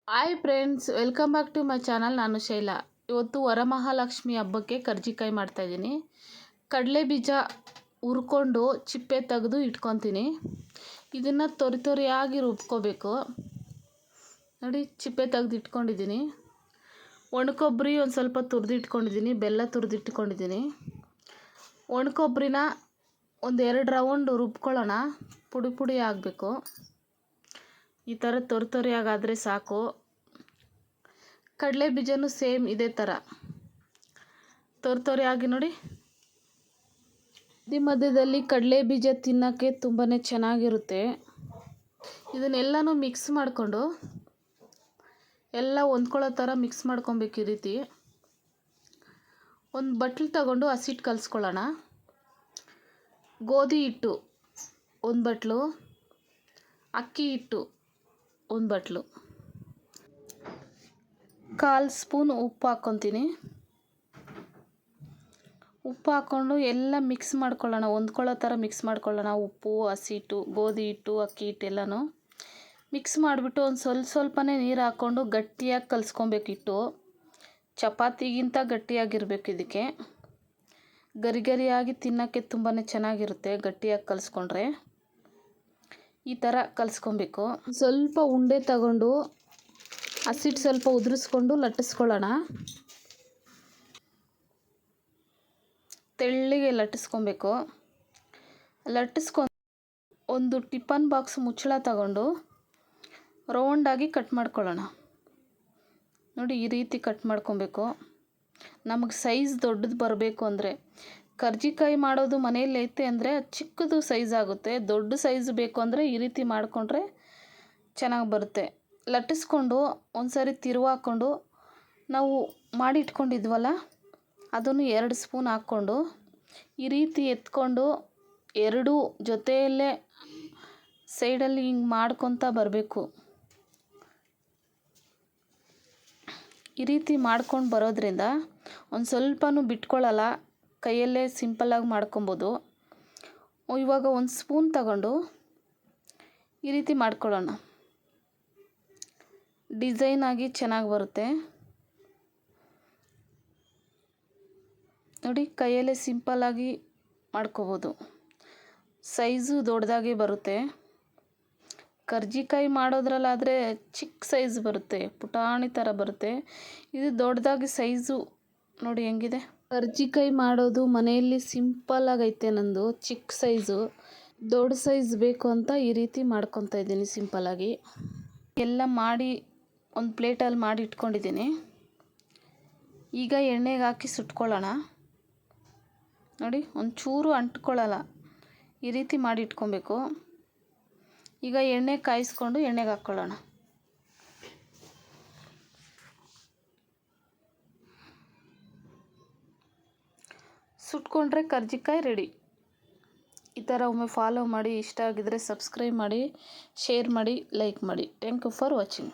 Hi friends, welcome back to my channel. ನಾನು ಶೈಲಾ. ಇವತ್ತು ವರಮಹಾಲಕ್ಷ್ಮಿ ಹಬ್ಬಕ್ಕೆ ಕರ್ಜಿಕಾಯಿ ಮಾಡ್ತಾಯಿದ್ದೀನಿ. ಕಡಲೆ ಬೀಜ ಹುರ್ಕೊಂಡು ಚಿಪ್ಪೆ ತೆಗೆದು ಇಟ್ಕೊತೀನಿ. ಇದನ್ನು ತೊರಿಯಾಗಿ ರುಬ್ಕೋಬೇಕು. ನೋಡಿ, ಚಿಪ್ಪೆ ತೆಗೆದು ಇಟ್ಕೊಂಡಿದ್ದೀನಿ. ಒಣಕೊಬ್ಬರಿ ಒಂದು ಸ್ವಲ್ಪ ತುರಿದಿಟ್ಕೊಂಡಿದ್ದೀನಿ, ಬೆಲ್ಲ ತುರಿದಿಟ್ಕೊಂಡಿದ್ದೀನಿ. ಒಣಕೊಬ್ಬರಿನ ಒಂದು 2 ರೌಂಡ್ ರುಬ್ಕೊಳ್ಳೋಣ. ಪುಡಿ ಪುಡಿ ಆಗಬೇಕು. ಈ ಥರ ತೊರಿಯಾಗಾದರೆ ಸಾಕು. ಕಡಲೆ ಬೀಜನೂ ಸೇಮ್ ಇದೇ ಥರ ತೊರಿಯಾಗಿ ನೋಡಿ. ಮಧ್ಯದಲ್ಲಿ ಕಡಲೆ ಬೀಜ ತಿನ್ನೋಕ್ಕೆ ತುಂಬಾ ಚೆನ್ನಾಗಿರುತ್ತೆ. ಇದನ್ನೆಲ್ಲನೂ ಮಿಕ್ಸ್ ಮಾಡಿಕೊಂಡು ಎಲ್ಲ ಹೊಂದ್ಕೊಳ್ಳೋ ಥರ ಮಿಕ್ಸ್ ಮಾಡ್ಕೊಬೇಕು. ಈ ರೀತಿ ಒಂದು ಬಟ್ಲು ತಗೊಂಡು ಹಸಿಟ್ಟು ಕಲಿಸ್ಕೊಳ್ಳೋಣ. ಗೋಧಿ ಹಿಟ್ಟು 1 ಬಟ್ಲು, ಅಕ್ಕಿ ಹಿಟ್ಟು 1 ಬಟ್ಲು, 1/4 ಸ್ಪೂನ್ ಉಪ್ಪು ಹಾಕ್ಕೊತೀನಿ. ಉಪ್ಪು ಹಾಕ್ಕೊಂಡು ಎಲ್ಲ ಮಿಕ್ಸ್ ಮಾಡ್ಕೊಳ್ಳೋಣ, ಹೊಂದ್ಕೊಳ್ಳೋ ಥರ ಮಿಕ್ಸ್ ಮಾಡ್ಕೊಳ್ಳೋಣ. ಉಪ್ಪು, ಹಸಿಟ್ಟು, ಗೋಧಿ ಹಿಟ್ಟು, ಅಕ್ಕಿ ಹಿಟ್ಟು ಎಲ್ಲನೂ ಮಿಕ್ಸ್ ಮಾಡಿಬಿಟ್ಟು ಒಂದು ಸ್ವಲ್ಪನೇ ನೀರು ಹಾಕ್ಕೊಂಡು ಗಟ್ಟಿಯಾಗಿ ಕಲಿಸ್ಕೊಬೇಕು. ಹಿಟ್ಟು ಚಪಾತಿಗಿಂತ ಗಟ್ಟಿಯಾಗಿರಬೇಕು. ಇದಕ್ಕೆ ಗರಿಯಾಗಿ ತಿನ್ನೋಕ್ಕೆ ತುಂಬಾ ಚೆನ್ನಾಗಿರುತ್ತೆ ಗಟ್ಟಿಯಾಗಿ ಕಲಿಸ್ಕೊಂಡ್ರೆ. ಈ ಥರ ಕಲಿಸ್ಕೊಬೇಕು. ಸ್ವಲ್ಪ ಉಂಡೆ ತಗೊಂಡು ಹಸಿಟ್ಟು ಸ್ವಲ್ಪ ಉದುರಿಸ್ಕೊಂಡು ಲಟ್ಟಿಸ್ಕೊಳ್ಳೋಣ. ತೆಳ್ಳಗೆ ಲಟ್ಟಿಸ್ಕೊಬೇಕು. ಲಟ್ಟಿಸ್ಕೊಂಡು ಒಂದು ಟಿಫನ್ ಬಾಕ್ಸ್ ಮುಚ್ಚಳ ತಗೊಂಡು ರೌಂಡಾಗಿ ಕಟ್ ಮಾಡ್ಕೊಳ್ಳೋಣ. ನೋಡಿ, ಈ ರೀತಿ ಕಟ್ ಮಾಡ್ಕೊಬೇಕು. ನಮಗೆ ಸೈಜ್ ದೊಡ್ಡದು ಬರಬೇಕು ಅಂದರೆ, ಕರ್ಜಿಕಾಯಿ ಮಾಡೋದು ಮನೆಯಲ್ಲಿ ಐತೆ ಅಂದರೆ ಚಿಕ್ಕದು ಸೈಜ್ ಆಗುತ್ತೆ. ದೊಡ್ಡ ಸೈಜ್ ಬೇಕು ಅಂದರೆ ಈ ರೀತಿ ಮಾಡಿಕೊಂಡ್ರೆ ಚೆನ್ನಾಗಿ ಬರುತ್ತೆ. ಲಟ್ಟಿಸ್ಕೊಂಡು ಒಂದು ಸಾರಿ ತಿರುವು ಹಾಕ್ಕೊಂಡು ನಾವು ಮಾಡಿ ಇಟ್ಕೊಂಡಿದ್ವಲ್ಲ ಅದನ್ನು 2 ಸ್ಪೂನ್ ಹಾಕ್ಕೊಂಡು ಈ ರೀತಿ ಎತ್ಕೊಂಡು 2 ಜೊತೆಯಲ್ಲೇ ಸೈಡಲ್ಲಿ ಹಿಂಗೆ ಮಾಡ್ಕೊತ ಬರಬೇಕು. ಈ ರೀತಿ ಮಾಡ್ಕೊಂಡು ಬರೋದ್ರಿಂದ ಒಂದು ಸ್ವಲ್ಪನೂ ಬಿಟ್ಕೊಳ್ಳಲ್ಲ. ಕೈಯಲ್ಲೇ ಸಿಂಪಲ್ಲಾಗಿ ಮಾಡ್ಕೊಬೋದು. ಇವಾಗ 1 ಸ್ಪೂನ್ ತಗೊಂಡು ಈ ರೀತಿ ಮಾಡ್ಕೊಳ್ಳೋಣ. ಡಿಸೈನ್ ಆಗಿ ಚೆನ್ನಾಗಿ ಬರುತ್ತೆ ನೋಡಿ. ಕೈಯಲ್ಲೇ ಸಿಂಪಲ್ಲಾಗಿ ಮಾಡ್ಕೋಬೋದು. ಸೈಜು ದೊಡ್ಡದಾಗಿ ಬರುತ್ತೆ. ಕರ್ಜಿಕಾಯಿ ಮಾಡೋದ್ರಲ್ಲಾದರೆ ಚಿಕ್ಕ ಸೈಜ್ ಬರುತ್ತೆ, ಪುಟಾಣಿ ಥರ ಬರುತ್ತೆ. ಇದು ದೊಡ್ಡದಾಗಿ ಸೈಜು ನೋಡಿ ಹೆಂಗಿದೆ. ಕರ್ಜಿಕಾಯಿ ಮಾಡೋದು ಮನೆಯಲ್ಲಿ ಸಿಂಪಲ್ಲಾಗೈತೆ. ನಂದು ಚಿಕ್ಕ ಸೈಜು. ದೊಡ್ಡ ಸೈಜ್ ಬೇಕು ಅಂತ ಈ ರೀತಿ ಮಾಡ್ಕೊತಾ ಇದ್ದೀನಿ ಸಿಂಪಲ್ಲಾಗಿ. ಎಲ್ಲ ಮಾಡಿ ಒಂದು ಪ್ಲೇಟಲ್ಲಿ ಮಾಡಿ ಇಟ್ಕೊಂಡಿದ್ದೀನಿ. ಈಗ ಎಣ್ಣೆಗೆ ಹಾಕಿ ಸುಟ್ಕೊಳ್ಳೋಣ. ನೋಡಿ, ಒಂಚೂರು ಅಂಟ್ಕೊಳ್ಳಲ್ಲ. ಈ ರೀತಿ ಮಾಡಿ ಇಟ್ಕೊಬೇಕು. ಈಗ ಎಣ್ಣೆ ಕಾಯಿಸ್ಕೊಂಡು ಎಣ್ಣೆಗೆ ಹಾಕ್ಕೊಳ್ಳೋಣ. ಸುಟ್ಕೊಂಡ್ರೆ ಕರ್ಜಿಕಾಯಿ ರೆಡಿ. ಈ ಥರ ಒಮ್ಮೆ ಫಾಲೋ ಮಾಡಿ. ಇಷ್ಟ ಆಗಿದರೆ ಸಬ್ಸ್ಕ್ರೈಬ್ ಮಾಡಿ, ಶೇರ್ ಮಾಡಿ, ಲೈಕ್ ಮಾಡಿ. Thank you for watching.